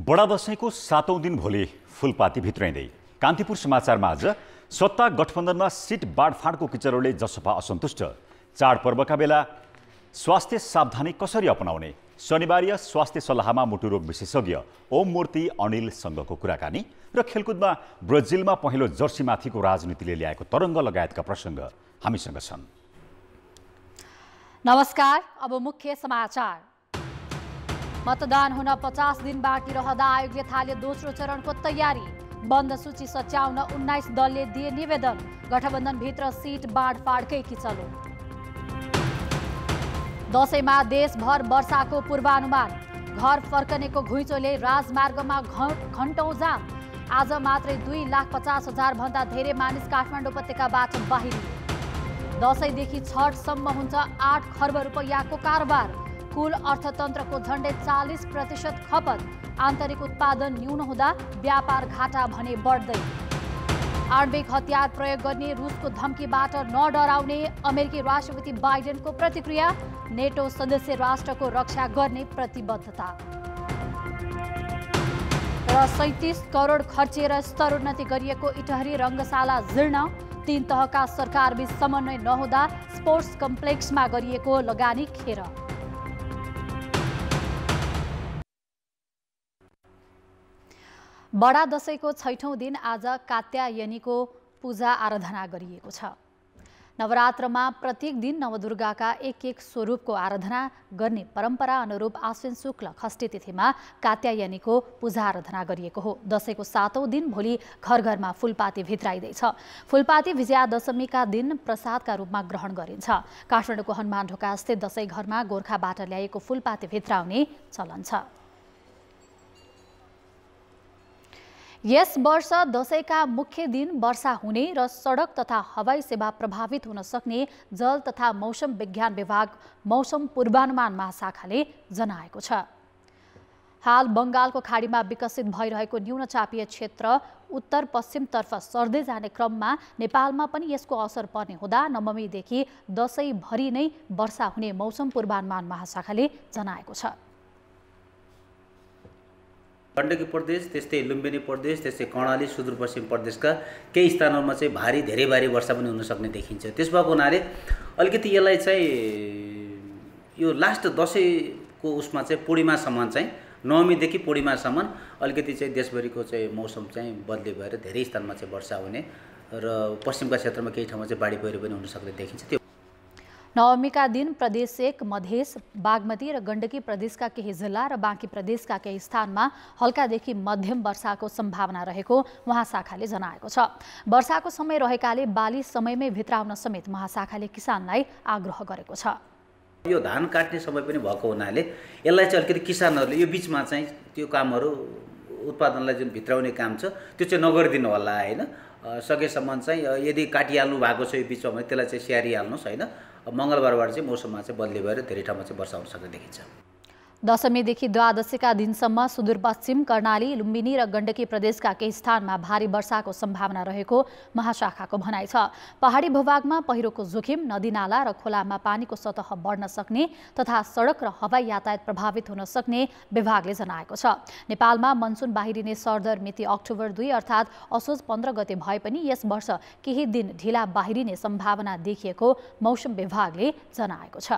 बडा दशैंको 7औं दिन भोलि फूलपाती भित्राइँदै कान्तिपुर समाचारमा आज सत्ता गठबन्धनमा सिट बाँडफाँडको किचरोले जसपा असन्तुष्ट। चाडपर्वका बेला स्वास्थ्य सावधानी कसरी अपनाउने, शनिबारीय स्वास्थ्य सल्लाहमा मुटुरोग विशेषज्ञ ओम मूर्ति अनिलसँगको कुराकानी र खेलकुदमा ब्राजिलमा पहिलो जर्सीमाथिको राजनीतिले ल्याएको तरङ्ग लगायतका प्रसङ्ग हामीसँग छन्। नमस्कार, अब मुख्य समाचार। मतदान हुन 50 दिन बाँकी रहँदा आयोगले थाल्यो दोस्रो चरणको तयारी। बन्द सूची सच्याउन 19 दलले दिए निवेदन। गठबन्धनभित्र सिट बाँडफाँडकै किचलो। दशैंमा देशभर वर्षाको पूर्वानुमान। घर फर्कनेको घुइँचोले राजमार्गमा घण्टौं जाम। आज मात्रै 2,50,000 भन्दा धेरै मानिस काठमाडौँ उपत्यकाबाट बाहिरिए। दशैंदेखि छठसम्म हुन्छ 8 खर्ब रुपैयाँको कारोबार। कुल अर्थतन्त्रको झण्डै 40% खपत। आन्तरिक उत्पादन न्यून हुँदा व्यापार घाटा भने बढ्दै। आणविक हतियार प्रयोग गर्ने रुसको धम्कीबाट नडराउने अमेरिकी राष्ट्रपति बाइडेनको प्रतिक्रिया। नेटो सदस्य राष्ट्रको रक्षा गर्ने प्रतिबद्धता। र 37 करोड खर्चिएर स्तरोन्नति गरिएको इटहरी रङ्गशाला जीर्ण। 3 तहका सरकारबीच समन्वय नहुँदा स्पोर्ट्स कम्प्लेक्समा गरिएको लगानी खेर। बडा दशैंको 6औं दिन आज कात्यायनीको पूजा आराधना गरिएको छ। नवरात्रमा प्रत्येक दिन नवदुर्गाका एक स्वरूपको आराधना गर्ने परम्परा अनुरूप आश्विन शुक्ल षष्ठी तिथिमा कात्यायनीको पूजा आराधना गरिएको हो। दशैंको 7औं दिन भोलि घर घरमा फूलपाती भित्राइँदैछ। फूलपाती विजयादशमीका दिन प्रसादका रूपमा ग्रहण गरिन्छ। काठमाडौँको हनुमान ढोका स्थित दशैं घरमा गोर्खाबाट ल्याएको फूलपाती भित्राउने चलन छ। यस वर्ष दशैंका मुख्य दिन वर्षा हुने र सडक तथा हवाई सेवा प्रभावित हुन सक्ने जल तथा मौसम विज्ञान विभाग मौसम पूर्वानुमान महाशाखाले जनाएको छ। हाल बंगालको खाडीमा विकसित भइरहेको न्यूनचापीय क्षेत्र उत्तर पश्चिमतर्फ सर्दै जाने क्रममा नेपालमा पनि यसको असर पर्ने हुँदा नवमीदेखि दशैंभरि नै वर्षा हुने मौसम पूर्वानुमान महाशाखाले जनाएको छ। गण्डकी प्रदेश, त्यस्तै लुम्बिनी प्रदेश, त्यस्तै कर्णाली सुदूरपश्चिम प्रदेशका केही स्थानहरूमा चाहिँ धेरै भारी वर्षा पनि हुन सक्ने देखिन्छ। त्यस भएको हुनाले अलिकति यसलाई चाहिँ यो लास्ट दशैंको उसमा चाहिँ पूर्णिमासम्म चाहिँ नवमीदेखि पूर्णिमासम्म अलिकति चाहिँ देशभरिको चाहिँ मौसम चाहिँ बदली भएर धेरै स्थानमा चाहिँ वर्षा हुने र पश्चिमका क्षेत्रमा केही ठाउँमा चाहिँ बाढी पहिरो पनि हुन सक्ने देखिन्छ। त्यो नवमीका दिन प्रदेश 1, मधेस, बागमती र गण्डकी प्रदेशका केही जिल्ला र बाँकी प्रदेशका केही स्थानमा हल्कादेखि मध्यम वर्षाको सम्भावना रहेको महाशाखाले जनाएको छ। वर्षाको समय रहेकाले बाली समयमै भित्राउन समेत महाशाखाले किसानलाई आग्रह गरेको छ। यो धान काट्ने समय पनि भएको हुनाले यसलाई चाहिँ अलिकति किसानहरूले यो बिचमा चाहिँ त्यो कामहरू उत्पादनलाई जुन भित्राउने काम छ त्यो चाहिँ नगरिदिनु होला हैन। सकेसम्म चाहिँ यदि काटिहाल्नु भएको छ यो बिचमा भने त्यसलाई चाहिँ स्याहारिहाल्नुहोस् हैन। मंगलबारबाट चाहिँ मौसममा चाहिँ बदली भएर धेरै ठाउँमा चाहिँ वर्षा हुन सक्ने देखिन्छ। दशमीदेखि द्वादशीका दिनसम्म सुदूरपश्चिम कर्णाली, लुम्बिनी र गण्डकी प्रदेशका केही स्थानमा भारी वर्षाको सम्भावना रहेको महाशाखाको भनाइ छ। पहाडी भूभागमा पहिरोको जोखिम, नदीनाला र खोलामा पानीको सतह बढ्न सक्ने तथा सडक र हवाई यातायात प्रभावित हुन सक्ने विभागले जनाएको छ। नेपालमा मनसुन बाहिरिने सरदर मिति अक्टोबर 2 अर्थात् असोज 15 गते भए पनि यस वर्ष केही दिन ढिला बाहिरिने सम्भावना देखिएको मौसम विभागले जनाएको छ।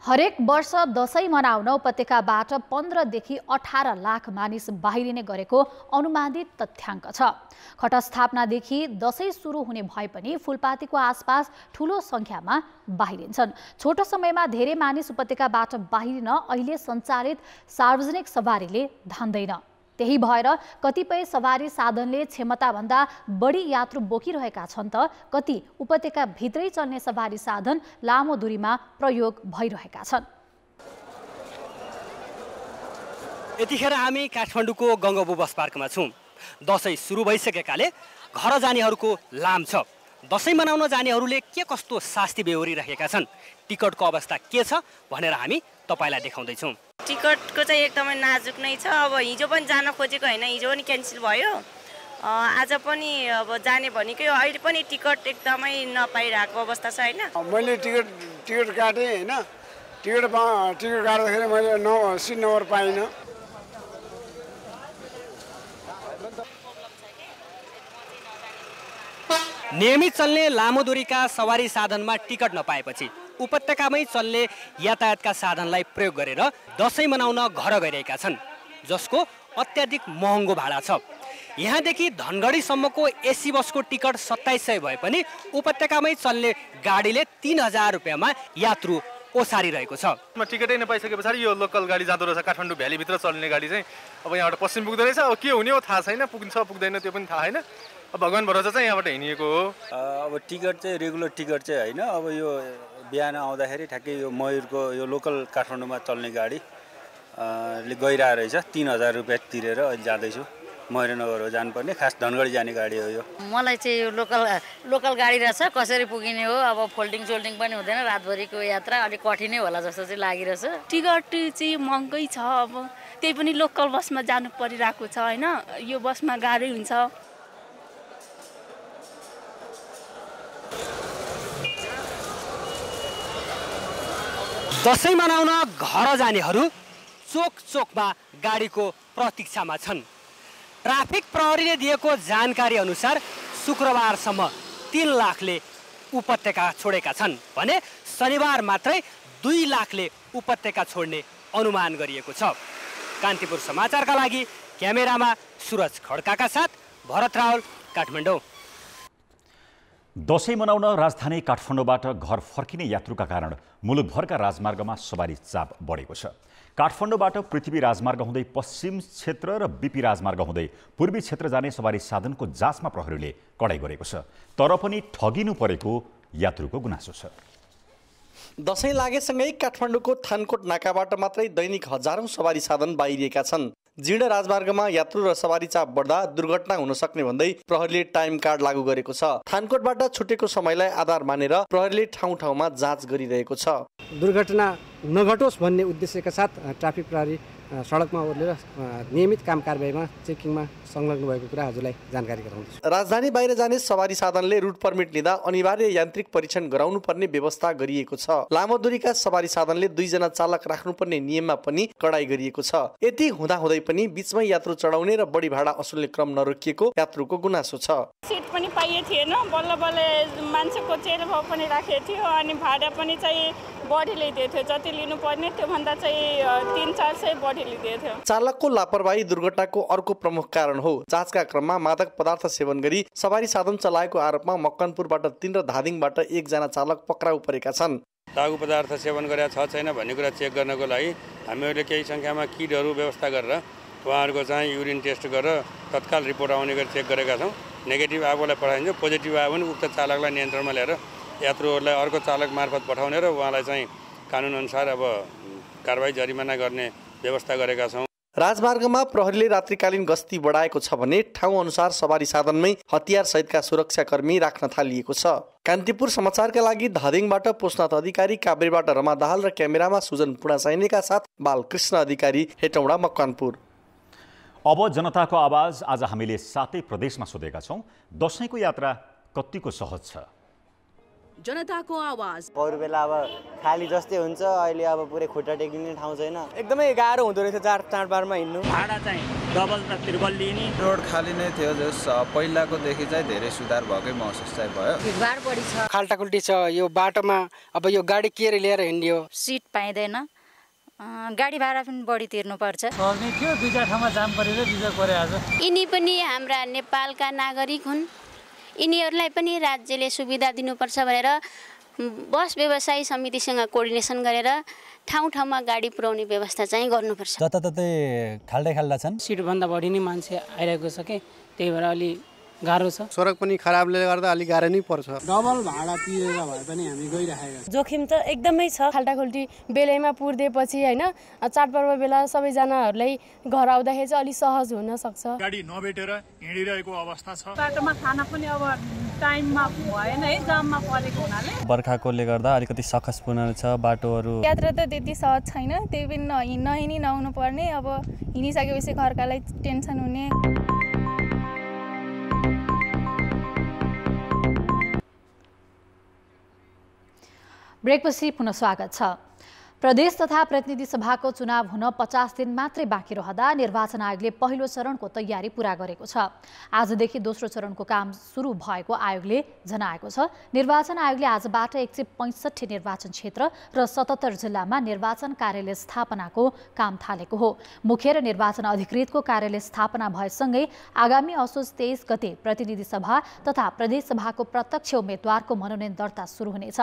हरेक वर्ष दशैं मनाउन उपत्यकाबाट 15देखि 18 लाख मानिस बाहिरिने गरेको अनुमानित तथ्याङ्क छ। घटस्थापनादेखि दशैं सुरु हुने भए पनि फूलपातीको आसपास ठूलो संख्यामा बाहिरिन्छन्। छोटो समयमा धेरै मानिस उपत्यकाबाट बाहिरिन अहिले सञ्चालित सार्वजनिक सवारीले धान्दैन। त्यही भएर कतिपय सवारी साधनले क्षमताभन्दा बढी यात्रु बोकिरहेका छन् त कति उपत्यका भित्रै चल्ने सवारी साधन लामो दूरीमा प्रयोग भइरहेका छन्। यतिखेर हामी काठमाडौँको गङ्गबु बस पार्कमा छौँ। दशैं सुरु भइसकेकाले घर जानेहरूको लाम छ। दशैं मनाउन जानेहरूले के कस्तो शास्ति बेहोरिरहेका छन्, टिकटको अवस्था के छ भनेर हामी तपाईलाई देखाउँदैछौँ। टिकटको चाहिँ एकदमै नाजुक नै छ। अब हिजो पनि जान खोजेको हैन, हिजो पनि क्यान्सल भयो। आज पनि अब जाने भनेकै अहिले पनि टिकट एकदमै नपाइरहेको अवस्था छ हैन। मैले टिकट काटेँ हैन, टिकट काट्दाखेरि मैले सिट नम्बर पाइनँ। नियमित चल्ने लामो दूरीका सवारी साधनमा टिकट नपाएपछि उपत्यकामै चल्ने यातायातका साधनलाई प्रयोग गरेर दसैँ मनाउन घर गइरहेका छन्, जसको अत्याधिक महँगो भाडा छ। यहाँदेखि धनगढीसम्मको एसी बसको टिकट 2700 भए पनि उपत्यकामै चल्ने गाडीले 3000 रुपियाँमा यात्रु ओसारिरहेको छ। टिकटै नपाइसके पछाडि यो लोकल गाडी जाँदो रहेछ, काठमाडौँ भ्यालीभित्र चल्ने गाडी चाहिँ अब यहाँबाट पश्चिम पुग्दो रहेछ। अब के हुने हो थाहा छैन, पुग्छ पुग्दैन त्यो पनि थाहा छैन। अब भगवान् भरोसा चाहिँ यहाँबाट हिँडिएको हो। अब टिकट चाहिँ रेगुलर टिकट चाहिँ होइन, अब यो बिहान आउँदाखेरि ठ्याक्कै यो मयुरको यो लोकल काठमाडौँमा चल्ने गाडी गइरहेको रहेछ। 3000 रुपियाँ तिरेर अहिले जाँदैछु। महेन्द्रनगर हो जानुपर्ने, खास धनगढी जाने गाडी हो यो। मलाई चाहिँ यो लोकल गाडी रहेछ, कसरी पुगिने हो, अब फोल्डिङ सोल्डिङ पनि हुँदैन, रातभरिको यात्रा अलिक कठिनै होला जस्तो चाहिँ लागिरहेछ। टिकट चाहिँ महँगै छ, अब त्यही पनि लोकल बसमा जानु परिरहेको छ होइन, यो बसमा गाह्रै हुन्छ। दसैँ मनाउन घर जानेहरू चोक चोकमा गाडीको प्रतीक्षामा छन्। ट्राफिक प्रहरीले दिएको जानकारी अनुसार शुक्रबारसम्म 3 लाखले उपत्यका छोडेका छन् भने शनिबार मात्रै 2 लाखले उपत्यका छोड्ने अनुमान गरिएको छ। कान्तिपुर समाचारका लागि क्यामेरामा सुरज खड्काका साथ भरत रावल, काठमाडौँ। दसैँ मनाउन राजधानी काठमाडौँबाट घर फर्किने यात्रुका कारण मुलुकभरका राजमार्गमा सवारी चाप बढेको छ। काठमाडौँबाट पृथ्वी राजमार्ग हुँदै पश्चिम क्षेत्र र बीपी राजमार्ग हुँदै पूर्वी क्षेत्र जाने सवारी साधनको जाँचमा प्रहरीले कडाई गरेको छ, तर पनि ठगिनु परेको यात्रुको गुनासो छ। दसैँ लागेसँगै काठमाडौँको थानकोट नाकाबाट मात्रै दैनिक हजारौं सवारी साधन बाहिरिएका छन्। जीर्ण राजमार्गमा यात्रु र सवारी चाप बढ्दा दुर्घटना हुन सक्ने भन्दै प्रहरीले टाइम कार्ड लागू गरेको छ। थानकोटबाट छुटेको समयलाई आधार मानेर प्रहरीले ठाउँ ठाउँमा जाँच गरिरहेको छ। दुर्घटना नघटोस् भन्ने उद्देश्यका साथ ट्राफिक प्रहरी सडकमा ओर्लेर नियमित काम कारबाहीमा चेकिङमा संलग्न भएको कुरा हजुरलाई जानकारी गराउँछु। राजधानी बाहिर जाने सवारी साधनले रुट परमिट लिँदा अनिवार्य यान्त्रिक परीक्षण गराउनु पर्ने व्यवस्था गरिएको छ। लामो दूरीका सवारी साधनले 2 जना चालक राख्नुपर्ने नियममा पनि कडाई गरिएको छ। यति हुँदाहुँदै पनि बीचमै यात्रु चढाउने र बढी भाडा असुल्ने क्रम नरोकिएको यात्रुको गुनासो छ। सिट पनि पाइए थिएन, बल्ल बल्ल मान्छेको चेरभाव पनि राखेको थियो अनि भाडा पनि चाहिँ बढी लिइदिएको थियो। जति लिनुपर्ने त्योभन्दा चाहिँ 300-400 बढी लिइदिएको थियो। चालकको लापरवाही दुर्घटनाको अर्को प्रमुख कारण हो। जाँचका क्रममा मादक पदार्थ सेवन गरी सवारी साधन चलाएको आरोपमा मकवानपुरबाट 3 र धादिङबाट 1 जना चालक पक्राउ परेका छन्। लागु पदार्थ सेवन गरेका छ छैन भन्ने कुरा चेक गर्नको लागि हामीहरूले केही संख्यामा किटहरू व्यवस्था गरेर उहाँहरूको चाहिँ युरिन टेस्ट गरेर तत्काल रिपोर्ट आउने गरी चेक गरेका छौँ। नेगेटिभ आएकोलाई पठाइन्छ, पोजिटिभ आयो भने उक्त चालकलाई नियन्त्रणमा ल्याएर यात्रुहरूलाई अर्को चालक मार्फत पठाउने र उहाँलाई चाहिँ कानुनअनुसार अब कारबाही जरिमाना गर्ने व्यवस्था गरेका छौँ। राजमार्गमा प्रहरीले रात्रिकालीन गस्ती बढाएको छ भने ठाउँ अनुसार सवारी साधनमै हतियार सहितका सुरक्षाकर्मी राख्न थालिएको छ। कान्तिपुर समाचारका लागि धादिङबाट पोषनाथ अधिकारी, काभ्रेबाट रमा दाहाल र क्यामेरामा सुजन पुडासाइनेका साथ बालकृष्ण अधिकारी, हेटौँडा, मकवानपुर। अब जनताको आवाज। आज हामीले 7 प्रदेशमा सोधेका छौँ, दसैँको यात्रा कतिको सहज छ? जनताको आवाज। अरू बेला अब खाली जस्तै हुन्छ, अहिले अब पुरै खुट्टा टेक्ने ठाउँ छैन, एकदमै गाह्रो हुँदो रहेछ चाडबाडमा हिँड्नु। भाडा चाहिँ डबल र त्रिबल लिने। रोड खाली नै थियो, जस पहिलाकोदेखि चाहिँ धेरै सुधार भएकै महसुस चाहिँ भयो। भिडभाड बढी छ, खाल्टाखुल्टी छ यो बाटोमा। अब यो गाडी के लिएर हिँड्यो, सिट पाइँदैन, गाडी भाडा पनि बढी तिर्नुपर्छ। सर्ने थियो, 2 ठाउँमा जाम परेर रिजर्भ गरे। आज यिनी पनि हाम्रा नेपालका नागरिक हुन्, यिनीहरूलाई पनि राज्यले सुविधा दिनुपर्छ भनेर बस व्यवसायी समितिसँग कोर्डिनेसन गरेर ठाउँ ठाउँमा गाडी पुर्याउने व्यवस्था चाहिँ गर्नुपर्छ। जताततै खाल्टा छन्, सिटभन्दा बढी नै मान्छे आइरहेको छ कि त्यही भएर अलि गाह्रो छ। सडक पनि खराबले गर्दा अलि गाह्रो नै पर्छ। डबल भाडा तिरेर भए पनि हामी गइरहेका छौँ। जोखिम त एकदमै छ। खाल्टाखुल्टी बेलैमा पुर्दिएपछि होइन, चाडपर्व बेला सबैजनाहरूलाई घर आउँदाखेरि चाहिँ अलिक सहज हुन सक्छ। गाडी नभेटेर हिँडिरहेको अवस्था छ। बाटोमा खाना पनि अब टाइममा भएन है, जाममा परेको हुनाले। बर्खाकोले गर्दा अलिकति सकसपूर्ण छ बाटोहरू। यात्रा त त्यति सहज छैन, त्यही पनि नहिँडी नआउनु पर्ने। अब हिँडिसकेपछि घरकालाई टेन्सन हुने। ब्रेकपछि पुनः स्वागत छ। प्रदेश तथा प्रतिनिधि सभाको चुनाव हुन 50 दिन मात्रै बाँकी रहँदा निर्वाचन आयोगले पहिलो चरणको तयारी पूरा गरेको छ। आजदेखि दोस्रो चरणको काम सुरु भएको आयोगले जनाएको छ। निर्वाचन आयोगले आजबाट 165 निर्वाचन क्षेत्र र 77 जिल्लामा निर्वाचन कार्यालय स्थापनाको काम थालेको हो। मुख्य र निर्वाचन अधिकृतको कार्यालय स्थापना भएसँगै आगामी असोज 23 गते प्रतिनिधि सभा तथा प्रदेश सभाको प्रत्यक्ष उम्मेद्वारको मनोनयन दर्ता सुरु हुनेछ।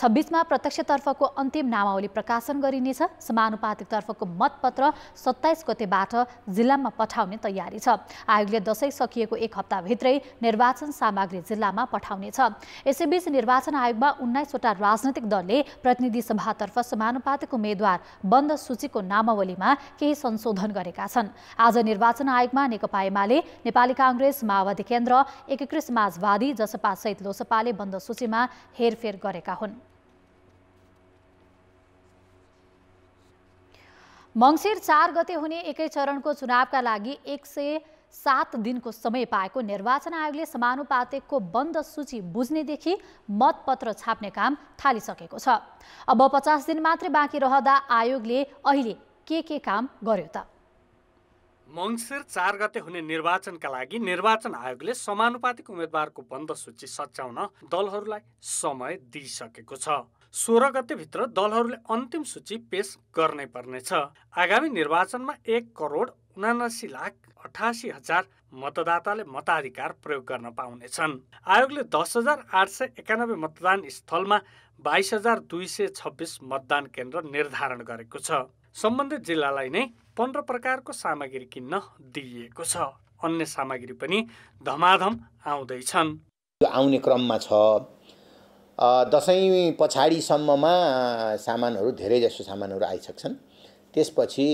26 मा प्रत्यक्षतर्फको अन्तिम नामावली प्रकाशन गरिनेछ। समानुपातिक तर्फको मतपत्र 27 गतेबाट जिल्लामा पठाउने तयारी छ। आयोगले दशैं सकिएको 1 हप्ताभित्रै निर्वाचन सामग्री जिल्लामा पठाउनेछ। यसैबीच निर्वाचन आयोगमा 19 वटा राजनैतिक दलले प्रतिनिधि सभातर्फ समानुपातिक उम्मेद्वार बन्द सूचीको नामावलीमा केही संशोधन गरेका छन्। आज निर्वाचन आयोगमा नेकपा एमाले, नेपाली कांग्रेस, माओवादी केन्द्र, एकीकृत समाजवादी, जसपा सहित लोसपाले बन्द सूचीमा हेरफेर गरेका हुन्। मंसिर 4 गते हुने एकै चरणको चुनावका लागि 107 दिनको समय पाएको निर्वाचन आयोगले समानुपातिकको बन्द सूची बुझ्नेदेखि मतपत्र छाप्ने काम थालिसकेको छ। अब 50 दिन मात्रै बाँकी रहँदा आयोगले अहिले के काम गर्यो त? मंसिर 4 गते हुने निर्वाचनका लागि निर्वाचन आयोगले समानुपातिक उम्मेद्वारको बन्द सूची सच्याउन दलहरूलाई समय दिइसकेको छ। 16 गते भित्र दलहरूले अन्तिम सूची पेश गर्नै पर्नेछ। आगामी निर्वाचनमा 1,79,88,000 मतदाताले मताधिकार प्रयोग गर्न पाउनेछन्। आयोगले 10,891 मतदान स्थलमा 22,226 मतदान केन्द्र निर्धारण गरेको छ। सम्बन्धित जिल्लालाई नै 15 प्रकारको सामग्री किन्न दिइएको छ। अन्य सामग्री पनि धमाधम आउँदैछन्। आउने क्रममा छ। दशैं पछाडिसम्ममा सामानहरू धेरैजसो सामानहरू आइसक्छन्। त्यसपछि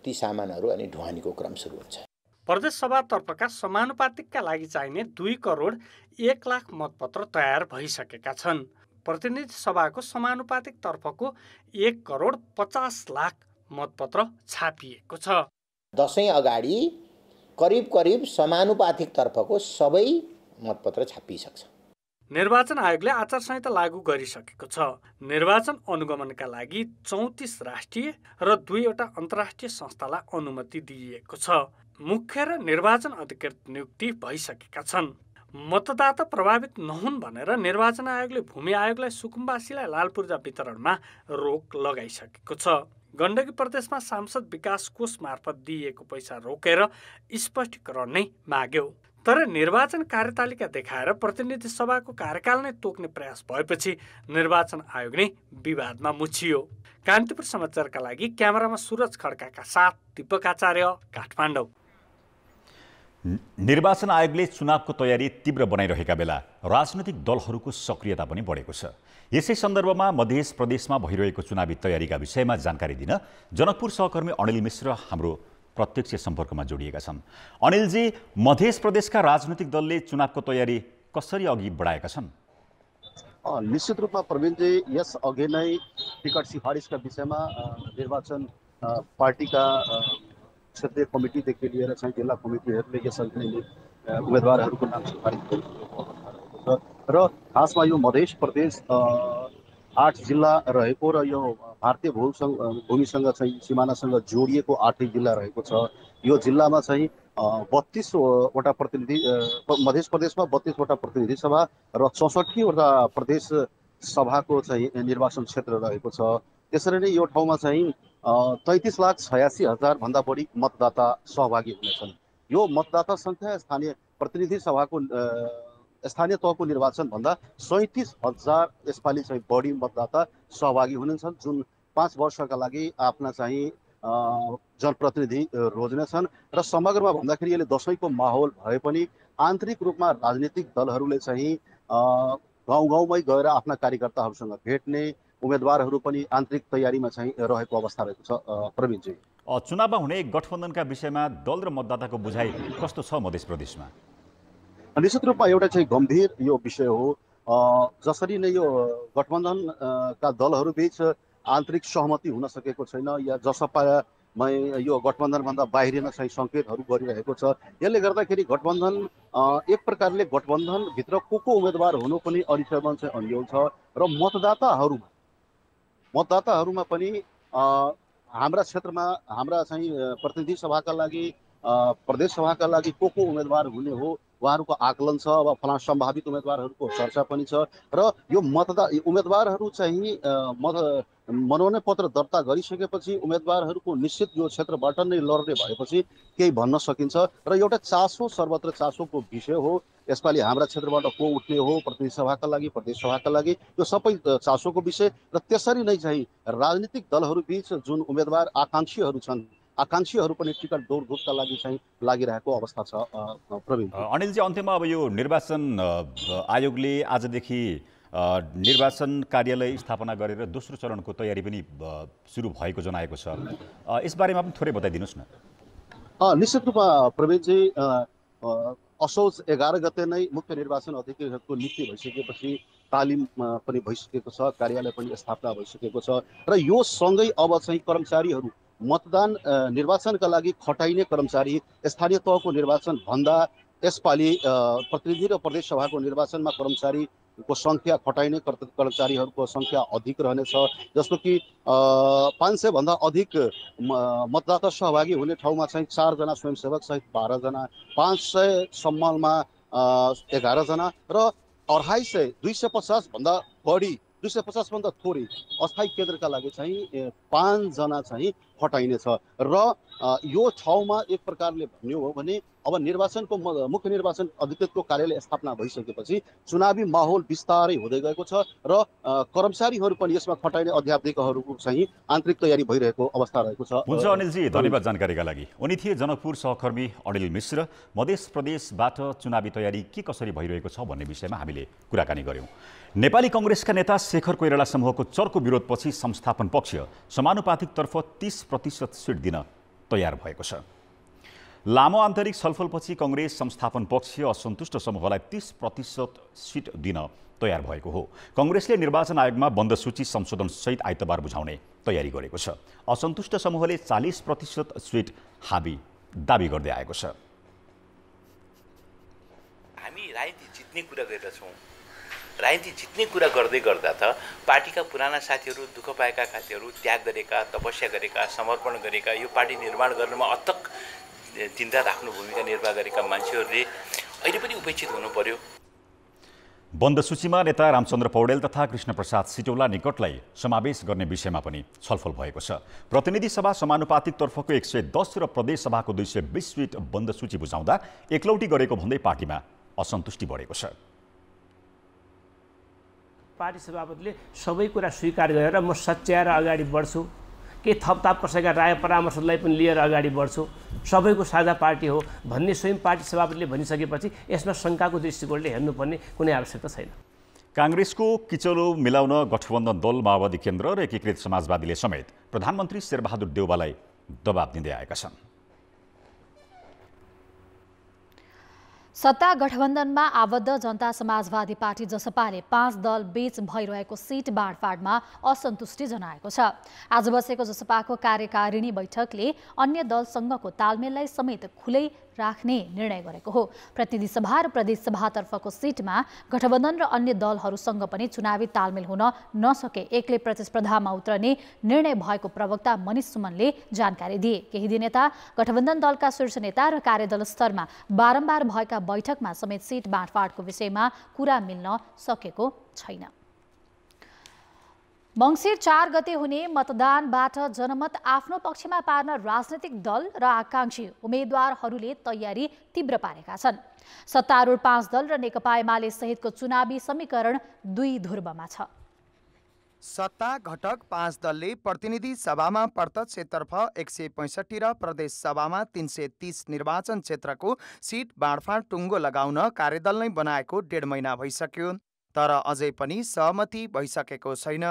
ती सामानहरू अनि ढुवानीको क्रम सुरु हुन्छ। प्रदेश सभातर्फका समानुपातिकका लागि चाहिने 2,01,00,000 मतपत्र तयार भइसकेका छन्। प्रतिनिधि सभाको समानुपातिक तर्फको 1,50,00,000 मतपत्र छापिएको छ। दशैं अगाडि करिब समानुपातिक तर्फको सबै मतपत्र छापिसक्छ। निर्वाचन आयोगले आचार संहिता लागू गरिसकेको छ। निर्वाचन अनुगमनका लागि 34 राष्ट्रिय र 2 वटा अन्तर्राष्ट्रिय संस्थालाई अनुमति दिइएको छ। मुख्य र निर्वाचन अधिकृत नियुक्ति भइसकेका छन्। मतदाता प्रभावित नहुन् भनेर निर्वाचन आयोगले भूमि आयोगलाई सुकुम्बासीलाई लाल पूर्जा वितरणमा रोक लगाइसकेको छ। गण्डकी प्रदेशमा सांसद विकास कोष मार्फत दिइएको पैसा रोकेर स्पष्टीकरण नै माग्यो। तर निर्वाचन कार्यतालिका देखाएर प्रतिनिधि सभाको कार्यकाल नै तोक्ने प्रयास भएपछि निर्वाचन आयोग नै विवादमा मुछियो। कान्तिपुर समाचारका लागि क्यामेरामा सुरज खड्काका साथ दीपक आचार्य, काठमाडौँ। निर्वाचन आयोगले चुनावको तयारी तीव्र बनाइरहेका बेला राजनैतिक दलहरूको सक्रियता पनि बढेको छ। यसै सन्दर्भमा मध्य प्रदेशमा भइरहेको चुनावी तयारीका विषयमा जानकारी दिन जनकपुर सहकर्मी अनिल मिश्र हाम्रो प्रत्यक्ष सम्पर्कमा जोडिएका छन्। अनिलजी, मध्य प्रदेशका राजनैतिक दलले चुनावको तयारी कसरी अघि बढाएका छन्? निश्चित रूपमा प्रवीणजी, यस अघि नै टिकट सिफारिसका विषयमा निर्वाचन पार्टीका क्षेत्रीय कमिटीदेखि लिएर चाहिँ जिल्ला कमिटीहरूले यसअघि नै उम्मेदवारहरूको नाम सिफारिस गरिसकेको छ र खासमा यो मध्य प्रदेश 8 जिल्ला रहेको र यो भारतीय भूमिसँग चाहिँ सिमानासँग जोडिएको 8 जिल्ला रहेको छ। यो जिल्लामा चाहिँ 32 वटा प्रतिनिधि, मध्य प्रदेशमा 32 वटा प्रतिनिधि सभा र 64 वटा प्रदेश सभाको चाहिँ निर्वाचन क्षेत्र रहेको छ। त्यसरी नै यो ठाउँमा चाहिँ 33,86,000 भन्दा बढी मतदाता सहभागी हुनेछन्। यो मतदाता संख्या स्थानीय प्रतिनिधि सभाको स्थानीय तहको निर्वाचन भन्दा 37,000 यसपालि चाहिँ बढी मतदाता सहभागी हुनेछन्, जुन 5 वर्षका लागि आफ्ना चाहिँ जनप्रतिनिधि रोज्नेछन्। र समग्रमा भन्दाखेरि यसले दशैंको माहौल भए पनि आन्तरिक रूपमा राजनीतिक दलहरूले चाहिँ गाउँ-गाउँमै गएर आफ्ना कार्यकर्ताहरूसँग भेट्ने, उम्मेदवारहरू पनि आन्तरिक तयारीमा चाहिँ रहेको अवस्था रहेको छ। प्रवीणजी, चुनावमा हुने गठबन्धनका विषयमा दल र मतदाताको बुझाइ कस्तो छ मध्य प्रदेशमा? निश्चित रूपमा एउटा चाहिँ गम्भीर यो विषय हो। जसरी नै यो गठबन्धनका दलहरू बीच आन्तरिक सहमति हुन सकेको छैन या जसपामा यो गठबन्धनभन्दा बाहिरिन चाहिँ सङ्केतहरू गरिरहेको छ। यसले गर्दाखेरि गठबन्धन एक प्रकारले गठबन्धनभित्र को उम्मेदवार हुनु पनि अलिसम्म चाहिँ अन्यल छ र मतदाताहरूमा मतदाताहरूमा पनि हाम्रा क्षेत्रमा हाम्रा चाहिँ प्रतिनिधि सभाका लागि प्रदेश सभाका लागि को उम्मेदवार हुने हो उहाँहरूको आकलन छ। अब फलाना सम्भावित उम्मेदवारहरूको चर्चा पनि छ र यो उम्मेदवारहरू चाहिँ मनोनयन पत्र दर्ता गरिसकेपछि उम्मेदवारहरूको निश्चित यो क्षेत्रबाट नै लड्ने भएपछि केही भन्न सकिन्छ र एउटा चासो सर्वत्र चासोको विषय हो। यसपालि हाम्रा क्षेत्रबाट को उठ्ने हो प्रतिनिधि सभाका लागि प्रदेश सभाका लागि यो सबै चासोको विषय र त्यसरी नै चाहिँ राजनीतिक दलहरूबीच जुन उम्मेदवार आकांक्षीहरू छन् आकांक्षीहरू पनि टिकट दौडधुपका लागि चाहिँ लागिरहेको अवस्था छ। प्रवीण अनिलजी, अन्त्यमा अब यो निर्वाचन आयोगले आजदेखि निर्वाचन कार्यालय स्थापना गरेर दोस्रो चरणको तयारी पनि सुरु भएको जनाएको छ। यसबारेमा पनि थोरै बताइदिनुहोस् न। निश्चित रूपमा प्रवीणजी असोज 11 गते नै मुख्य निर्वाचन अधिकारीहरूको नियुक्ति भइसकेपछि तालिम पनि भइसकेको छ, कार्यालय पनि स्थापना भइसकेको छ र यो सँगै अब चाहिँ कर्मचारीहरू मतदान निर्वाचनका लागि खटाइने कर्मचारी स्थानीय तहको निर्वाचन भन्दा यसपालि प्रतिनिधि र प्रदेश सभाको निर्वाचनमा कर्मचारीको सङ्ख्या खटाइने कर्मचारीहरूको सङ्ख्या अधिक रहनेछ। जस्तो कि 500 भन्दा अधिक मतदाता सहभागी हुने ठाउँमा चाहिँ 4 जना स्वयंसेवक सहित 12 जना, 500 सम्ममा 11 जना र 250 भन्दा बढी 250 भन्दा थोरै अस्थायी केन्द्रका लागि चाहिँ 5 जना चाहिँ खटाइनेछ र यो ठाउँमा एक प्रकारले भन्यो हो भने अब निर्वाचनको मुख्य निर्वाचन अधिकृतको कार्यालय स्थापना भइसकेपछि चुनावी माहौल बिस्तारै हुँदै गएको छ र कर्मचारीहरू पनि यसमा खटाइने अध्यापकहरूको चाहिँ आन्तरिक तयारी भइरहेको अवस्था रहेको छ। हुन्छ अनिलजी, धन्यवाद जानकारीका लागि। उनी थिए जनकपुर सहकर्मी अनिल मिश्र। मधेस प्रदेशबाट चुनावी तयारी के कसरी भइरहेको छ भन्ने विषयमा हामीले कुराकानी गर्यौं। नेपाली कांग्रेसका नेता शेखर कोइराला समूहको चर्को विरोधपछि संस्थापन पक्ष समानुपातिकतर्फ 30% सिट दिन तयार भएको छ। लामो आन्तरिक छलफलपछि कांग्रेस संस्थापन पक्ष असन्तुष्ट समूहलाई 30% सिट दिन तयार भएको हो। कांग्रेसले निर्वाचन आयोगमा बन्द सूची संशोधन सहित आइतबार बुझाउने तयारी गरेको छ। असन्तुष्ट समूहले 40% सिट हाबी दाबी गर्दै आएको छ। हामी राजनीति जित्ने कुरा गरिरहेछौँ। राजनीति जित्ने कुरा गर्दै गर्दा त पार्टीका पुराना साथीहरू, दुःख पाएका साथीहरू, त्याग गरेका, तपस्या गरेका, समर्पण गरेका, यो पार्टी निर्माण गर्नमा अथक दिनरात आफ्नो भूमिका निर्वाह गरेका मान्छेहरूले अहिले पनि उपेक्षित हुनु पर्यो। बन्द सूचीमा नेता रामचन्द्र पौडेल तथा कृष्णप्रसाद सिटौला निकटलाई समावेश गर्ने विषयमा पनि छलफल भएको छ। प्रतिनिधि सभा समानुपातिकतर्फको 110 र प्रदेश सभाको 220 सिट बन्द सूची बुझाउँदा एकलौटी गरेको भन्दै पार्टीमा असन्तुष्टि बढेको छ। पार्टी सभापतिले सबै कुरा स्वीकार गरेर म सच्याएर अगाडि बढ्छु, के थपथाप कसैका राय परामर्शलाई पनि लिएर अगाडि बढ्छु, सबैको साझा पार्टी हो भन्ने स्वयं पार्टी सभापतिले भनिसकेपछि यसमा शङ्काको दृष्टिकोणले हेर्नुपर्ने कुनै आवश्यकता छैन। कांग्रेसको किचलो मिलाउन गठबन्धन दल माओवादी केन्द्र र एकीकृत समाजवादीले समेत प्रधानमन्त्री शेरबहादुर देउवालाई दबाब दिँदै आएका छन्। सत्ता गठबन्धनमा आबद्ध जनता समाजवादी पार्टी जसपाले 5 दल बीच भइरहेको सिट बाँडफाँडमा असन्तुष्टि जनाएको छ। आज बसेको जसपाको कार्यकारिणी बैठकले अन्य दलसँगको तालमेललाई समेत खुलै राख्ने निर्णय गरेको हो। प्रतिनिधि सभा र प्रदेश सभातर्फको सिटमा गठबन्धन र अन्य दलहरूसँग पनि चुनावी तालमेल हुन नसके एक्लै प्रतिस्पर्धामा उत्रने निर्णय भएको प्रवक्ता मनिष सुमनले जानकारी दिए। केही दिन यता गठबन्धन दलका शीर्ष नेता र कार्यदल स्तरमा बारम्बार भएका बैठकमा समेत सिट बाँडफाँडको विषयमा कुरा मिल्न सकेको छैन। मङ्सिर 4 गते हुने मतदानबाट जनमत आफ्नो पक्षमा पार्न राजनैतिक दल र आकांक्षी उम्मेद्वारहरूले तयारी तीव्र पारेका छन्। सत्तारूढ 5 दल र नेकपा एमाले सहितको चुनावी समीकरण 2 ध्रुवमा छ। सत्ता घटक 5 दलले प्रतिनिधि सभामा प्रत्यक्षतर्फ 165 र प्रदेश सभामा 330 निर्वाचन क्षेत्रको सिट बाँडफाँड टुङ्गो लगाउन कार्यदल नै बनाएको 1.5 महिना भइसक्यो, तर अझै पनि सहमति भइसकेको छैन।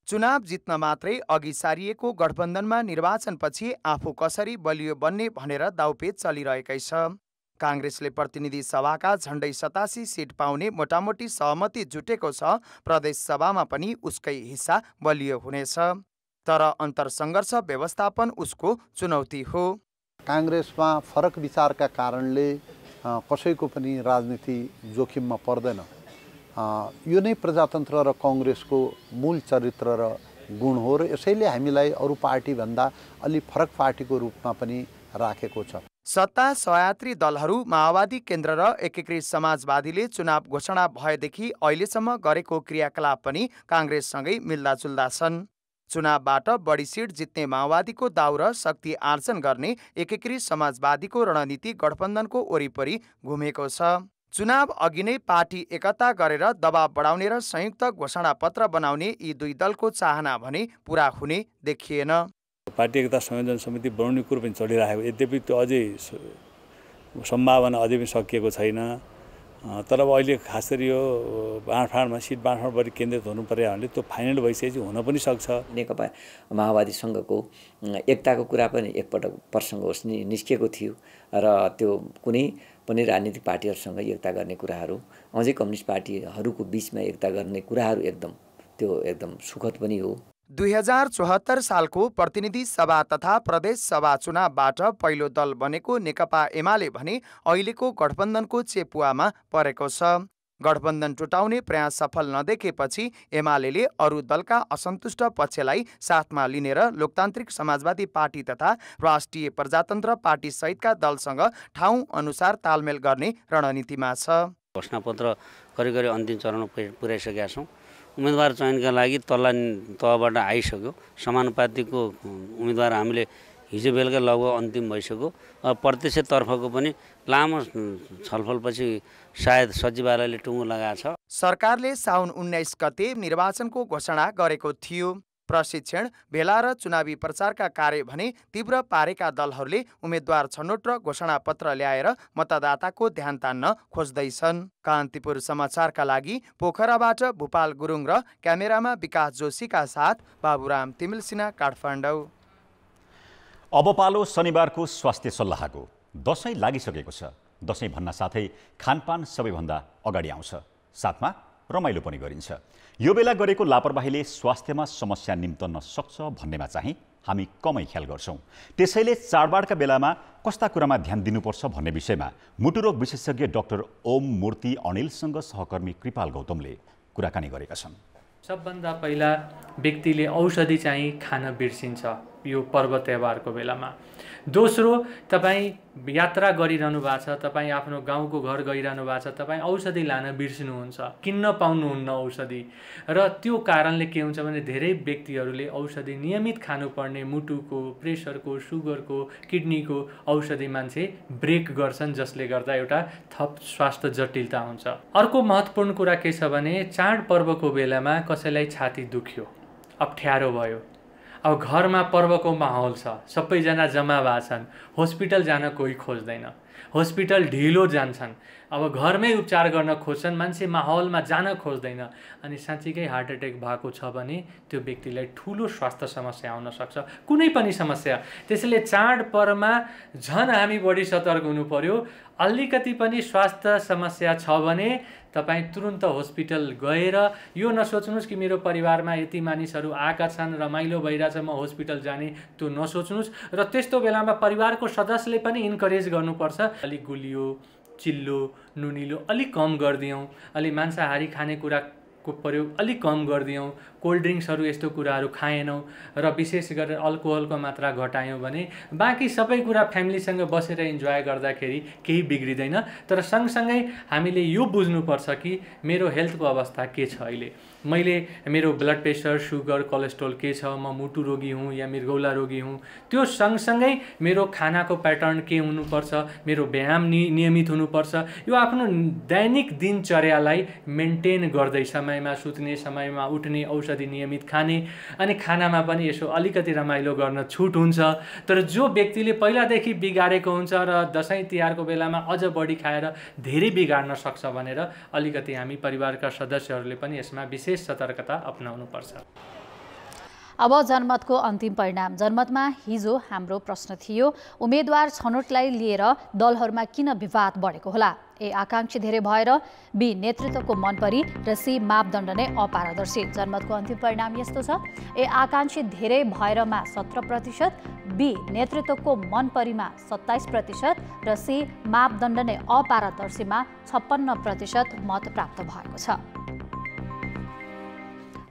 चुनाव जित्न मात्रै अघि सारिएको गठबन्धनमा निर्वाचनपछि आफू कसरी बलियो बन्ने भनेर दाउपेच चलिरहेकै छ। कांग्रेसले प्रतिनिधि सभाका झण्डै 87 सिट पाउने मोटामोटी सहमति जुटेको छ। प्रदेश सभामा पनि उसकै हिस्सा बलियो हुनेछ, तर अन्तरसङ्घर्ष व्यवस्थापन उसको चुनौती हो। कांग्रेसमा फरक विचारका कारणले कसैको पनि राजनीति जोखिममा पर्दैन। यो नै प्रजातन्त्र र कांग्रेसको मूल चरित्र र गुण हो र यसैले हामीलाई अरू पार्टीभन्दा अलि फरक पार्टीको रूपमा पनि राखेको छ। सत्ता सहयात्री दलहरू माओवादी केन्द्र र एकीकृत समाजवादीले चुनाव घोषणा भएदेखि अहिलेसम्म गरेको क्रियाकलाप पनि काङ्ग्रेससँगै मिल्दाजुल्दा छन्। चुनावबाट बढी सिट जित्ने माओवादीको दाउ र शक्ति आर्जन गर्ने एकीकृत समाजवादीको रणनीति गठबन्धनको वरिपरि घुमेको छ। चुनाव अघि नै पार्टी एकता गरेर दबाव बढाउने र संयुक्त घोषणापत्र बनाउने यी दुई दलको चाहना भने पूरा हुने देखिएन। पार्टी एकता संयोजन समिति बनाउने कुरो पनि चलिरहेको, यद्यपि त्यो अझै सम्भावना अझै पनि सकिएको छैन। तर अब अहिले खास गरी यो बाँडफाँडमा सिट बाँडफाँड बढी केन्द्रित हुनु पर्यो भने त्यो फाइनल भइसकेपछि हुन पनि सक्छ। नेकपा माओवादीसँगको एकताको कुरा पनि एकपटक प्रसङ्ग निस्किएको थियो र त्यो कुनै पनि राजनीतिक पार्टीहरूसँग एकता गर्ने कुराहरू, अझै कम्युनिस्ट पार्टीहरूको बिचमा एकता गर्ने कुराहरू एकदम सुखद पनि हो। 2074 सालको प्रतिनिधि सभा तथा प्रदेश सभा चुनावबाट पहिलो दल बनेको नेकपा एमाले भने अहिलेको गठबन्धनको चेपुवामा परेको छ। गठबन्धन टुटाउने प्रयास सफल नदेखेपछि एमाले अरू दलका असन्तुष्ट पक्षलाई साथमा लिनेर लोकतान्त्रिक समाजवादी पार्टी तथा राष्ट्रिय प्रजातन्त्र पार्टी सहितका दलसँग ठाउँ अनुसार तालमेल गर्ने रणनीतिमा छ। घोषणापत्र करिब करिब अन्तिम चरण पुर्याइसकेका छौँ। उम्मेदवार चयनका लागि तल्ला तहबाट आइसक्यो। समानुपातिकको उम्मेदवार हामीले हिजो बेलुका लगभग अन्तिम भइसक्यो। प्रत्यक्षतर्फको पनि लामो छलफलपछि सायद सचिवालयले टुङ्गो लगाएको छ। सरकारले साउन 19 गते निर्वाचनको घोषणा गरेको थियो। प्रशिक्षण भेला र चुनावी प्रचारका कार्य भने तीव्र पारेका दलहरूले उम्मेद्वार छनौट र घोषणापत्र ल्याएर मतदाताको ध्यान तान्न खोज्दैछन्। कान्तिपुर समाचारका लागि पोखराबाट भूपाल गुरुङ र क्यामेरामा विकास जोशीका साथ बाबुराम तिमिलसिना, काठमाडौँ। अब पालो शनिबारको स्वास्थ्य सल्लाहको। दशैं लागिसकेको छ। दशैं भन्न साथै खानपान सबैभन्दा अगाडि आउँछ, साथमा रमाइलो पनि गरिन्छ। यो बेला गरेको लापरवाहीले स्वास्थ्यमा समस्या निम्तन सक्छ भन्नेमा चाहिँ हामी कमै ख्याल गर्छौँ। त्यसैले चाडबाडका बेलामा कस्ता कुरामा ध्यान दिनुपर्छ भन्ने विषयमा मुटुरोग विशेषज्ञ डाक्टर ओम मूर्ति अनिलसँग सहकर्मी कृपाल गौतमले कुराकानी गरेका छन्। सबभन्दा पहिला व्यक्तिले औषधि चाहिँ खान बिर्सिन्छ यो पर्व त्यौहारको बेलामा। दोस्रो, तपाईँ यात्रा गरिरहनु भएको छ, तपाईँ आफ्नो गाउँको घर गइरहनु भएको छ, तपाईँ औषधि लान बिर्सिनुहुन्छ, किन्न पाउनुहुन्न औषधि। र त्यो कारणले के हुन्छ भने धेरै व्यक्तिहरूले औषधि नियमित खानुपर्ने मुटुको, प्रेसरको, सुगरको, किडनीको औषधि मान्छे ब्रेक गर्छन्, जसले गर्दा एउटा थप स्वास्थ्य जटिलता हुन्छ। अर्को महत्त्वपूर्ण कुरा के छ भने चाडपर्वको बेलामा कसैलाई छाती दुख्यो, अप्ठ्यारो भयो, अब घरमा पर्वको माहौल छ, सबैजना जम्मा भएको छन्, हस्पिटल जान कोही खोज्दैन, हस्पिटल ढिलो जान्छन्, अब घरमै उपचार गर्न खोज्छन्, मान्छे माहौलमा जान खोज्दैन, अनि साँच्चीकै हार्ट एट्याक भएको छ भने त्यो व्यक्तिलाई ठुलो स्वास्थ्य समस्या आउन सक्छ, कुनै पनि समस्या। त्यसैले चाडपर्वमा झन् हामी बढी सतर्क हुनु पर्यो। अलिकति पनि स्वास्थ्य समस्या छ भने तपाईँ तुरुन्त हस्पिटल गएर यो नसोच्नुहोस् कि मेरो परिवारमा यति मानिसहरू आएका छन्, रमाइलो भइरहेछ, म हस्पिटल जाने, त्यो नसोच्नुहोस्। र त्यस्तो बेलामा परिवारको सदस्यले पनि इन्करेज गर्नुपर्छ, अलिक गुलियो, चिल्लो, नुनिलो अलिक कम गरिदियौँ, अलिक मांसाहारी खानेकुराको प्रयोग अलिक कम गरिदियौँ, कोल्ड ड्रिङ्क्सहरू यस्तो कुराहरू खाएनौँ र विशेष गरेर अल्कोहलको मात्रा घटायौँ भने बाँकी सबै कुरा फ्यामिलीसँग बसेर इन्जोय गर्दाखेरि केही बिग्रिँदैन। तर सँगसँगै हामीले यो बुझ्नुपर्छ कि मेरो हेल्थको अवस्था के छ, अहिले मैले मेरो ब्लड प्रेसर, सुगर, कोलेस्ट्रोल के छ, म मुटु रोगी हुँ या मृगौला रोगी हुँ, त्यो सँगसँगै मेरो खानाको प्याटर्न के हुनुपर्छ, मेरो व्यायाम नियमित हुनुपर्छ, यो आफ्नो दैनिक दिनचर्यालाई मेन्टेन गर्दै समयमा सुत्ने, समयमा उठ्ने, औषधि नियमित खाने, अनि खानामा पनि यसो अलिकति रमाइलो गर्न छुट हुन्छ। तर जो व्यक्तिले पहिलादेखि बिगारेको हुन्छ र दसैँ तिहारको बेलामा अझ बढी खाएर धेरै बिगार्न सक्छ भनेर अलिकति हामी परिवारका सदस्यहरूले पनि यसमा विशेष सतर्कता अपनाउनुपर्छ। अब जनमतको अन्तिम परिणाम। जनमतमा हिजो हाम्रो प्रश्न थियो, उम्मेदवार छनौटलाई लिएर दलहरूमा किन विवाद बढेको होला? ए, आकांक्षी धेरै भएर, बी, नेतृत्वको मनपरी, र सी, मापदण्ड नै अपारदर्शी। जनमतको अन्तिम परिणाम यस्तो छ। ए, आकांक्षी धेरै भएरमा 17%, बी, नेतृत्वको मनपरीमा 27% र सी, मापदण्ड नै अपारदर्शीमा 56% मत प्राप्त भएको छ।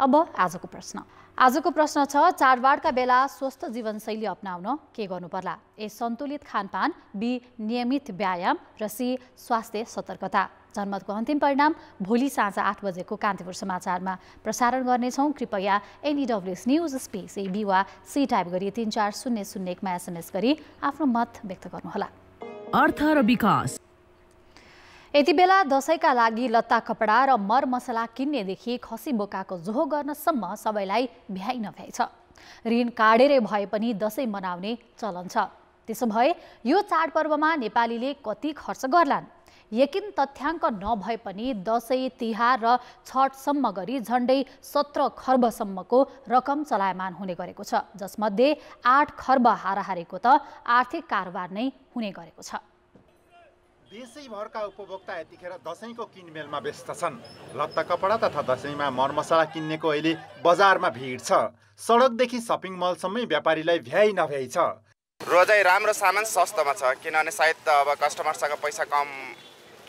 अब आजको प्रश्न छ चाडबाडका बेला स्वस्थ जीवनशैली अपनाउन के गर्नु पर्ला? ए सन्तुलित खानपान, बी नियमित व्यायाम र सी स्वास्थ्य सतर्कता। जनमतको अन्तिम परिणाम भोलि साँझ 8 बजेको कान्तिपुर समाचारमा प्रसारण गर्नेछौँ। कृपया NEWS न्युज स्पेस AB वा सी टाइप गरी 34001 मा SMS गरी आफ्नो मत व्यक्त गर्नुहोला। अर्थ र विकास। यति बेला दशैंका लागि लत्ता कपडा र मरमसला किन्नेदेखि खसी बोकाको जोहो गर्नसम्म सबैलाई भ्याइ नभ्याइ छ। ऋण काढेरै भए पनि दशैं मनाउने चलन छ। त्यसो भए यो चाडपर्वमा नेपालीले कति खर्च गर्लान्? यकिन तथ्याङ्क नभए पनि दशैं, तिहार र छठसम्म गरी झन्डै 17 खर्बसम्मको रकम चलायमान हुने गरेको छ, जसमध्ये 8 खर्ब हाराहारीको त आर्थिक कारोबार नै हुने गरेको छ। देशैभरका उपभोक्ता यतिखेर दशैंको किनमेलमा व्यस्त छन्। लत्ता कपडा तथा दशैंमा मरमसला किन्नेको अहिले बजारमा भिड छ। सडकदेखि सपिङ मलसम्मै व्यापारीलाई भ्याइ नभ्याइ छ। रोजै राम्रो सामान सस्तोमा छ, किनभने सायद अब कस्टमरसँग पैसा कम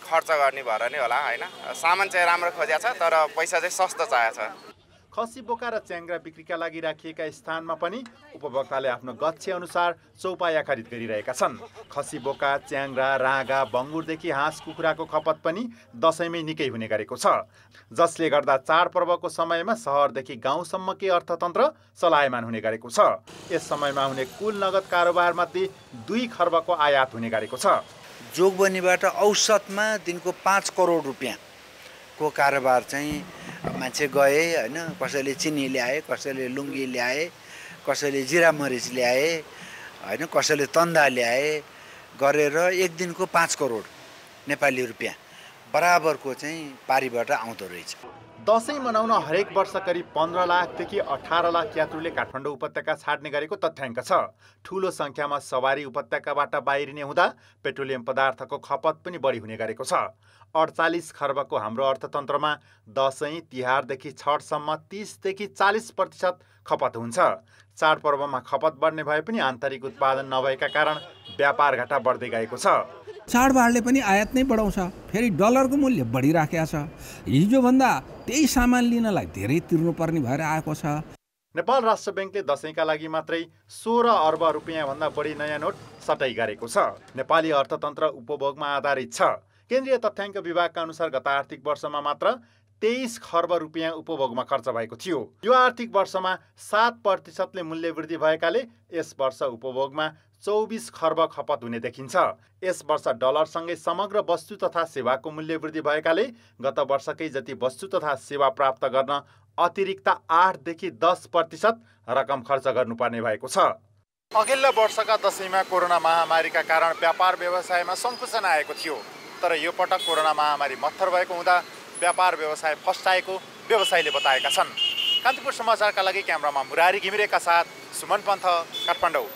खर्च गर्ने भएर नै होला हैन। सामान चाहिँ राम्रो खोजेको छ तर पैसा चाहिँ सस्तो चाहिएको छ। खसी बोका र च्याङ्ग्रा बिक्रीका लागि राखिएका स्थानमा पनि उपभोक्ताले आफ्नो गच्छे अनुसार चौपाया खरिद गरिरहेका छन्। खसी बोका, च्याङ्ग्रा, राँगा, बङ्गुरदेखि हाँस कुखुराको खपत पनि दशैंमै निकै हुने गरेको छ, जसले गर्दा चाडपर्वको समयमा सहरदेखि गाउँसम्मकै अर्थतन्त्र चलायमान हुने गरेको छ। यस समयमा हुने कुल नगद कारोबारमध्ये 2 खर्बको आयात हुने गरेको छ। जोगबनीबाट औसतमा दिनको 5 करोड रुपियाँको कारोबार चाहिँ मान्छे गए हैन। कसैले चिनी ल्याए, कसैले लुङ्गी ल्याए, कसैले जिरा मरिच ल्याए हैन, कसैले तन्दा ल्याए गरेर एक दिनको 5 करोड नेपाली रुपियाँ बराबरको चाहिँ पारीबाट आउँदो रहेछ। दशैं मनाउन हरेक वर्ष करिब 15 लाखदेखि 18 लाख यात्रुले काठमाडौँ उपत्यका छाड्ने गरेको तथ्याङ्क छ। ठूलो संख्यामा सवारी उपत्यकाबाट बाहिरिने हुँदा पेट्रोलियम पदार्थको खपत पनि बढी हुने गरेको छ। 48 खर्बको हाम्रो अर्थतन्त्रमा दशैं, तिहारदेखि छठसम्म 30 देखि 40% खपत हुन्छ। चाडपर्वमा खपत बढ्ने भए पनि आन्तरिक उत्पादन नभएका कारण व्यापार घाटा बढ्दै गएको छ। चाडबाडले पनि आयात नै बढाउँछ, फेरि डलरको मूल्य बढिराखेको छ। हिजोभन्दा त्यही सामान लिनलाई धेरै तिर्नुपर्ने भएर आएको छ। नेपाल राष्ट्र ब्याङ्कले दशैंका लागि मात्रै 16 अर्ब रुपियाँभन्दा बढी नयाँ नोट सटाइ गरेको छ। नेपाली अर्थतन्त्र उपभोगमा आधारित छ। केन्द्रीय तथ्याङ्क विभागका अनुसार गत आर्थिक वर्षमा मात्र 23 खर्ब रुपियाँ उपभोगमा खर्च भएको थियो। यो आर्थिक वर्षमा 7% मूल्य वृद्धि भएकाले यस वर्ष उपभोगमा 24 खर्ब खपत हुने देखिन्छ। यस वर्ष डलरसँगै समग्र वस्तु तथा सेवाको मूल्य वृद्धि भएकाले गत वर्षकै जति वस्तु तथा सेवा प्राप्त गर्न अतिरिक्त 8 देखि 10% रकम खर्च गर्नुपर्ने भएको छ। अघिल्लो वर्षका दशैंमा कोरोना महामारीका कारण व्यापार व्यवसायमा सङ्कुचन आएको थियो, तर यो पटक कोरोना महामारी मत्थर भएको हुँदा व्यापार व्यवसाय फस्टाएको व्यवसायीले बताएका छन्। कान्तिपुर समाचारका लागि क्यामेरामा मुरारी घिमिरेका साथ सुमन पन्थ, काठमाडौँ।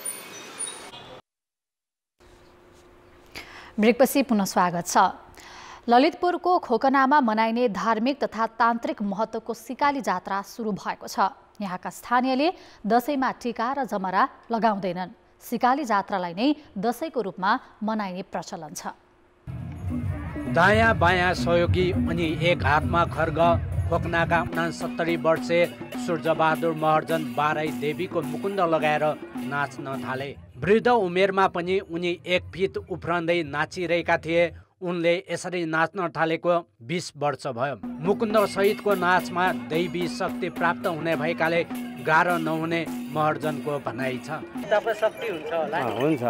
ब्रेकपछि पुनः स्वागत छ। ललितपुरको खोकनामा मनाइने धार्मिक तथा तान्त्रिक महत्त्वको सिकाली जात्रा सुरु भएको छ। यहाँका स्थानीयले दशैंमा टीका र जमरा लगाउँदैनन्। सिकाली जात्रालाई नै दशैंको रूपमा मनाइने प्रचलन छ। दायाँ बायाँ सहयोगी अनि एक हातमा खड्ग खोकनाका 69 वर्षे सूर्यबहादुर महर्जन बाराई देवीको मुकुन्द लगाएर नाच्न थाले। वृद्ध उमेरमा पनि उनी 1 फिट उफ्रँदै नाचिरहेका थिए। उनले यसरी नाच्न थालेको 20 वर्ष भयो। मुकुन्द सहितको नाचमा दैवी शक्ति प्राप्त हुने भएकाले गाह्रो नहुने महर्जनको भनाइ छ। तपाईँ शक्ति हुन्छ होला? हुन्छ,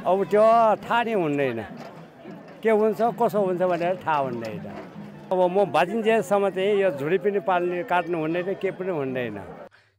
अब त्यो थाहा नै हुँदैन के हुन्छ कसो हुन्छ भनेर थाहा हुँदैन। अब म बाजिन्जेलसम्म चाहिँ यो झुडी पनि पाल्ने काट्नु हुँदैन, के पनि हुँदैन।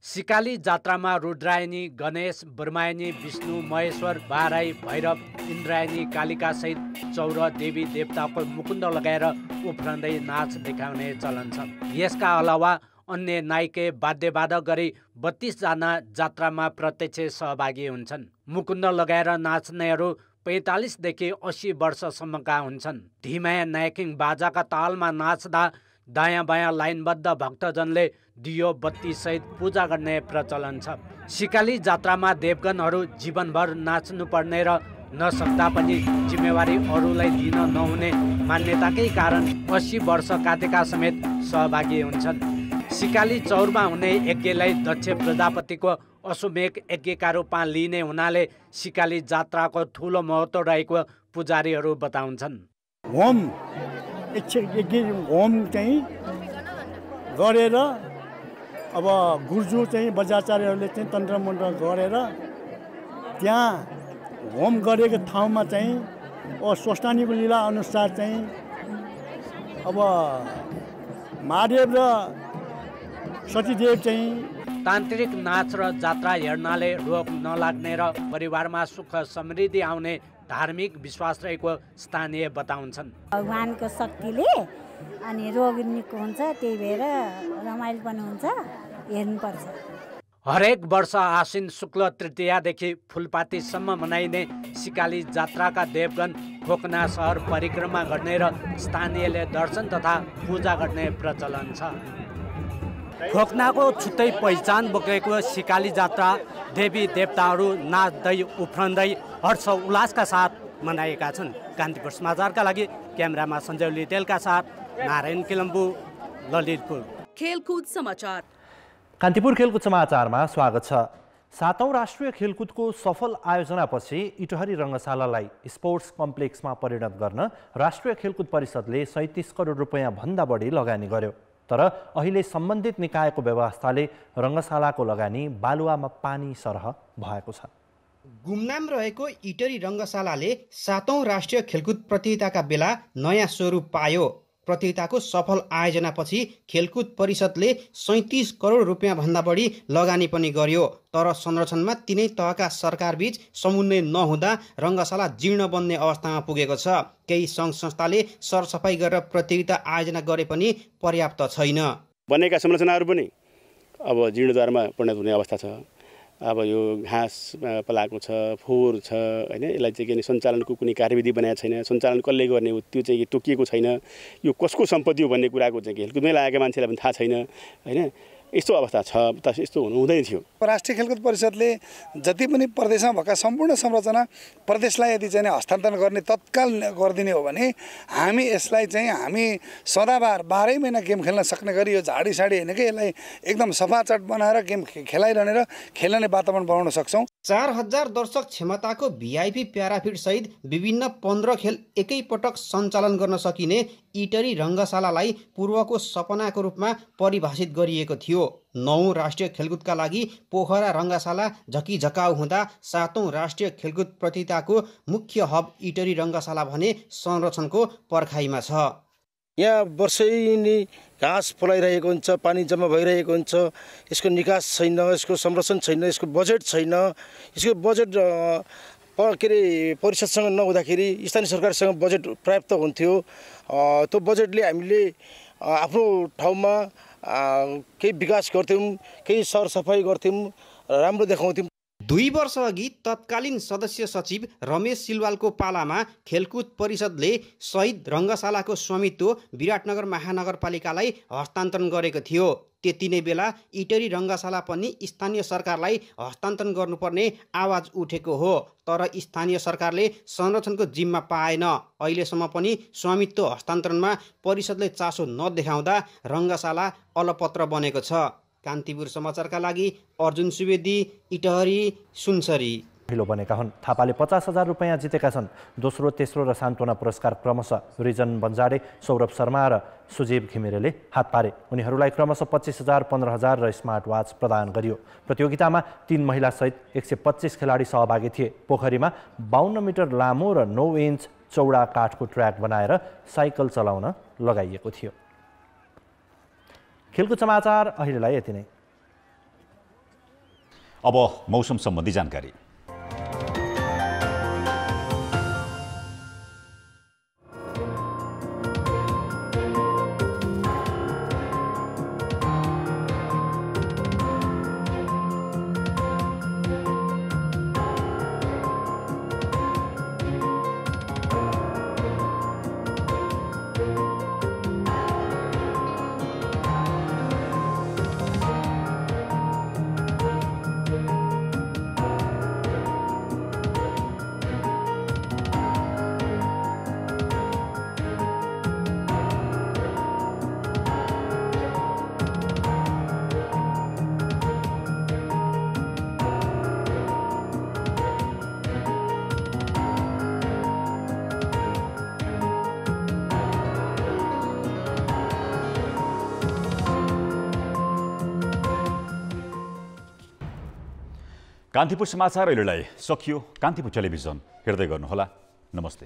सिकाली जात्रामा रुद्रायणी, गणेश, ब्रह्मायणी, विष्णु, महेश्वर, बाराई, भैरव, इन्द्रायणी, कालिका सहित 14 देवी देवताको मुकुन्द लगाएर उफ्रँदै नाच देखाउने चलन छ। यसका अलावा अन्य नायके वाद्यवादक गरी 32 जना जात्रामा प्रत्यक्ष सहभागी हुन्छन्। मुकुन्द लगाएर नाच्नेहरू 45 देखि 80 वर्षसम्मका हुन्छन्। धिमाया नायकिङ बाजाका तालमा नाच्दा दायाँ बायाँ लाइनबद्ध भक्तजनले दियो बत्ती सहित पूजा गर्ने प्रचलन छ। सिकाली जात्रामा देवगणहरू जीवनभर नाच्नुपर्ने र नसक्दा पनि जिम्मेवारी अरूलाई दिन नहुने मान्यताकै कारण 80 वर्ष काटेका समेत सहभागी हुन्छन्। सिकाली चौरमा हुने यज्ञलाई दक्ष प्रजापतिको अश्वमेघ यज्ञका रूपमा लिइने हुनाले सिकाली जात्राको ठुलो महत्त्व रहेको पुजारीहरू बताउँछन्। होम होम चाहिँ गरेर अब गुर्जु चाहिँ बजाचार्यहरूले चाहिँ तन्त्र मन्त्र गरेर त्यहाँ होम गरेको ठाउँमा चाहिँ स्वस्थानीको लीला अनुसार चाहिँ अब महादेव र सतीदेव चाहिँ तान्त्रिक नाच र जात्रा हेर्नाले रोग नलाग्ने र परिवारमा सुख समृद्धि आउने धार्मिक विश्वास रहेको स्थानीय बताउँछन्। भगवानको शक्तिले अनि रोग निको हुन्छ, त्यही भएर रमाइलो पनि हुन्छ, हेर्नुपर्छ। हरेक वर्ष आश्विन शुक्ल तृतीयादेखि फुलपातीसम्म मनाइने सिकाली जात्राका देवगण खोकना सहर परिक्रमा गर्ने र स्थानीयले दर्शन तथा पूजा गर्ने प्रचलन छ। खोकनाको छुट्टै पहिचान बोकेको सिकाली जात्रा देवी देवताहरू नाच्दै उफ्रँदै हर्ष उल्लासका साथ मनाएका छन्। कान्तिपुर समाचारका लागि क्यामेरामा सञ्जय लिटेलका साथ नारायण किलम्बु, ललितपुर। खेलकुद समाचार। कान्तिपुर खेलकुद समाचारमा स्वागत छ। 7औं राष्ट्रिय खेलकुदको सफल आयोजनापछि इटहरी रङ्गशालालाई स्पोर्ट्स कम्प्लेक्समा परिणत गर्न राष्ट्रिय खेलकुद परिषदले 37 करोड रुपैयाँ भन्दा बढी लगानी गर्यो। तर अहिले सम्बन्धित निकायको व्यवस्थाले रङ्गशालाको लगानी बालुवामा पानी सरह भएको छ। गुमनाम रहेको इटरी रङ्गशालाले 7औं राष्ट्रिय खेलकुद प्रतियोगिताका बेला नयाँ स्वरूप पायो। प्रतियोगिताको सफल आयोजनापछि खेलकुद परिषदले 37 करोड रुपैयाँ भन्दा बढी लगानी पनि गर्यो। तर संरक्षणमा तिनै तहका सरकारबीच समन्वय नहुँदा रङ्गशाला जीर्ण बन्ने अवस्थामा पुगेको छ। केही सङ्घ संस्थाले सरसफाई गरेर प्रतियोगिता आयोजना गरे पनि पर्याप्त छैन। बनेका संरचनाहरू पनि अब जीर्णोद्धारमा परिणत हुने अवस्था छ। अब यो घाँस पलाएको छ, फोहोर छ हैन, यसलाई चाहिँ के सञ्चालनको कुनै कार्यविधि बनाएको छैन। सञ्चालन कसले गर्ने हो त्यो चाहिँ तोकिएको छैन। यो कसको सम्पत्ति हो भन्ने कुराको चाहिँ खेलकुदमै लागेका मान्छेलाई पनि थाहा छैन हैन। यस्तो अवस्था छ, यस्तो हुनु हुँदैन थियो। राष्ट्रिय खेलकुद परिषदले जति पनि प्रदेशमा भएका सम्पूर्ण संरचना प्रदेशलाई यदि चाहिँ हस्तान्तरण गर्ने तत्काल गरिदिने हो भने हामी यसलाई चाहिँ हामी सदाबार 12 महिना गेम खेल्न सक्ने गरी यो झाडी साडी होइन कि यसलाई एकदम सफाचट बनाएर गेम खेलाइरहने र खेल्ने वातावरण बनाउन सक्छौँ। 4000 दर्शक क्षमताको भिआइपी प्याराफिट सहित विभिन्न 15 खेल एकैपटक सञ्चालन गर्न सकिने इटरी रङ्गशालालाई पूर्वको सपनाको रूपमा परिभाषित गरिएको थियो। 9औं राष्ट्रिय खेलकुदका लागि पोखरा रङ्गशाला झकिझकाउ हुँदा 7औं राष्ट्रिय खेलकुद प्रतियोगिताको मुख्य हब इटरी रङ्गशाला भने संरक्षणको पर्खाइमा छ। यहाँ वर्षैनी घाँस फलाइरहेको हुन्छ, पानी जम्मा भइरहेको हुन्छ, यसको निकास छैन, यसको संरक्षण छैन, यसको बजेट छैन। यसको बजेट के अरे परिषदसँग नहुँदाखेरि स्थानीय सरकारसँग बजेट पर्याप्त हुन्थ्यो। त्यो बजेटले हामीले आफ्नो ठाउँमा केही विकास गर्थ्यौँ, केही सरसफाई गर्थ्यौँ, राम्रो देखाउँथ्यौँ। 2 वर्ष अघि तत्कालीन सदस्य सचिव रमेश सिलवालको पालामा खेलकुद परिषदले शहीद रङ्गशालाको स्वामित्व विराटनगर महानगरपालिकालाई हस्तान्तरण गरेको थियो। त्यति नै बेला इटरी रङ्गशाला पनि स्थानीय सरकारलाई हस्तान्तरण गर्नुपर्ने आवाज उठेको हो। तर स्थानीय सरकारले संरक्षणको जिम्मा पाएन। अहिलेसम्म पनि स्वामित्व हस्तान्तरणमा परिषदले चासो नदेखाउँदा रङ्गशाला अलपत्र बनेको छ। कान्तिपुर समाचारका लागि अर्जुन सुवेदी, इटहरी, सुनसरी। पहिलो बनेका हुन्। थापाले 50,000 रुपैयाँ जितेका छन्। दोस्रो, तेस्रो र सान्त्वना पुरस्कार क्रमशः रिजन बन्जाडे, सौरभ शर्मा र सुजीव घिमिरेले हात पारे। उनीहरूलाई क्रमशः 25,000, 15,000 र स्मार्ट वाच प्रदान गरियो। प्रतियोगितामा 3 महिलासहित 125 खेलाडी सहभागी थिए। पोखरीमा 52 मिटर लामो र 9 इन्च चौडा काठको ट्र्याक बनाएर साइकल चलाउन लगाइएको थियो। खेलकुद समाचार अहिलेलाई यति नै। अब मौसम सम्बन्धी जानकारी। कान्तिपुर समाचार अहिलेलाई सकियो। कान्तिपुर टेलिभिजन हेर्दै गर्नुहोला। नमस्ते।